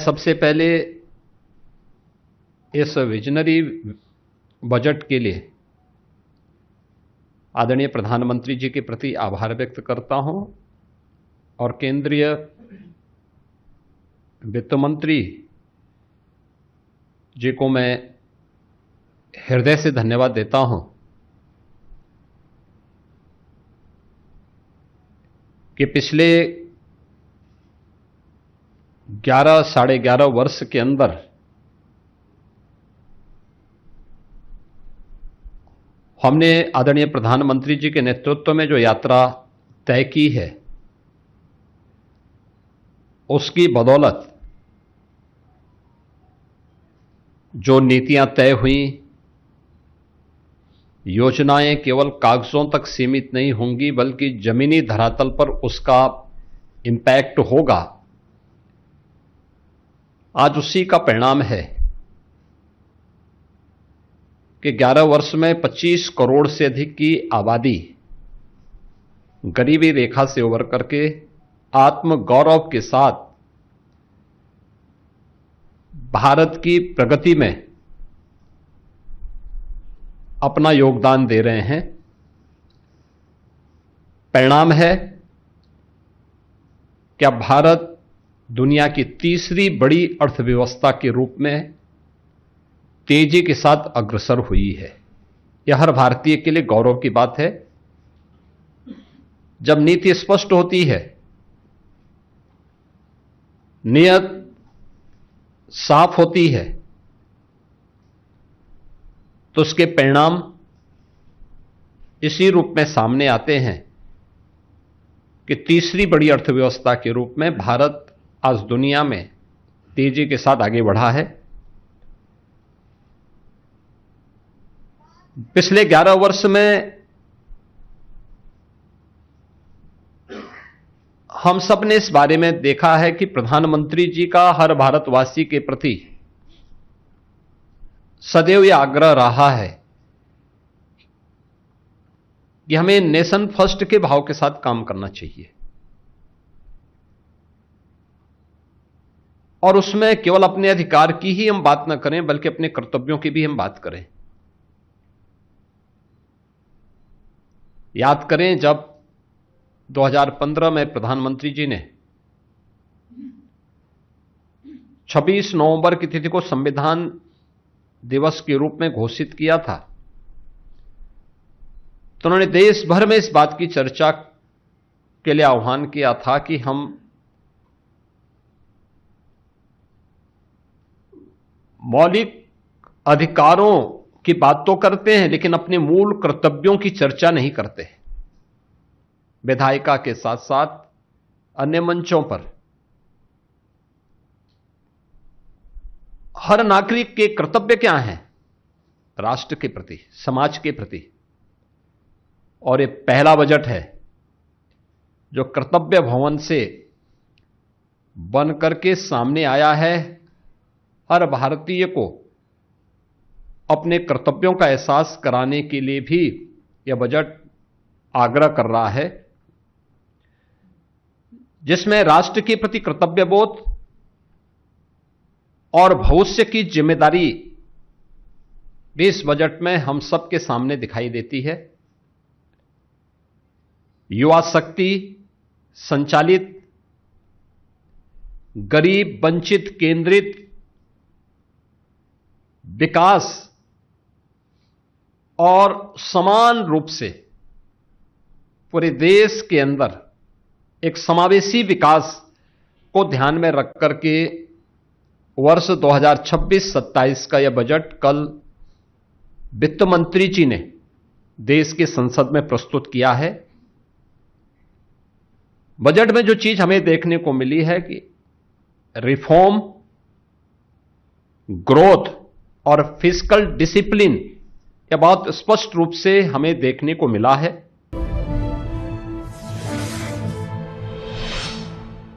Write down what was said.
सबसे पहले इस विजनरी बजट के लिए आदरणीय प्रधानमंत्री जी के प्रति आभार व्यक्त करता हूं और केंद्रीय वित्त मंत्री जी को मैं हृदय से धन्यवाद देता हूं कि पिछले 11 साढ़े 11 वर्ष के अंदर हमने आदरणीय प्रधानमंत्री जी के नेतृत्व में जो यात्रा तय की है उसकी बदौलत जो नीतियां तय हुई, योजनाएं केवल कागजों तक सीमित नहीं होंगी बल्कि जमीनी धरातल पर उसका इंपैक्ट होगा। आज उसी का परिणाम है कि 11 वर्ष में 25 करोड़ से अधिक की आबादी गरीबी रेखा से उबर करके आत्मगौरव के साथ भारत की प्रगति में अपना योगदान दे रहे हैं। परिणाम है कि अब भारत दुनिया की तीसरी बड़ी अर्थव्यवस्था के रूप में तेजी के साथ अग्रसर हुई है। यह हर भारतीय के लिए गौरव की बात है। जब नीति स्पष्ट होती है, नियत साफ होती है, तो उसके परिणाम इसी रूप में सामने आते हैं कि तीसरी बड़ी अर्थव्यवस्था के रूप में भारत आज दुनिया में तेजी के साथ आगे बढ़ा है। पिछले 11 वर्ष में हम सब ने इस बारे में देखा है कि प्रधानमंत्री जी का हर भारतवासी के प्रति सदैव यह आग्रह रहा है कि हमें नेशन फर्स्ट के भाव के साथ काम करना चाहिए और उसमें केवल अपने अधिकार की ही हम बात न करें बल्कि अपने कर्तव्यों की भी हम बात करें। याद करें जब 2015 में प्रधानमंत्री जी ने 26 नवंबर की तिथि को संविधान दिवस के रूप में घोषित किया था, तो उन्होंने देश भर में इस बात की चर्चा के लिए आह्वान किया था कि हम मौलिक अधिकारों की बात तो करते हैं लेकिन अपने मूल कर्तव्यों की चर्चा नहीं करते। विधायिका के साथ साथ अन्य मंचों पर हर नागरिक के कर्तव्य क्या हैं राष्ट्र के प्रति, समाज के प्रति, और ये पहला बजट है जो कर्तव्य भवन से बन करके सामने आया है। हर भारतीय को अपने कर्तव्यों का एहसास कराने के लिए भी यह बजट आग्रह कर रहा है, जिसमें राष्ट्र के प्रति कर्तव्यबोध और भविष्य की जिम्मेदारी भी इस बजट में हम सबके सामने दिखाई देती है। युवा शक्ति संचालित, गरीब वंचित केंद्रित विकास और समान रूप से पूरे देश के अंदर एक समावेशी विकास को ध्यान में रख करके वर्ष 2026-27 का यह बजट कल वित्त मंत्री जी ने देश की संसद में प्रस्तुत किया है। बजट में जो चीज हमें देखने को मिली है कि रिफॉर्म, ग्रोथ और फिस्कल डिसिप्लिन यह बहुत स्पष्ट रूप से हमें देखने को मिला है।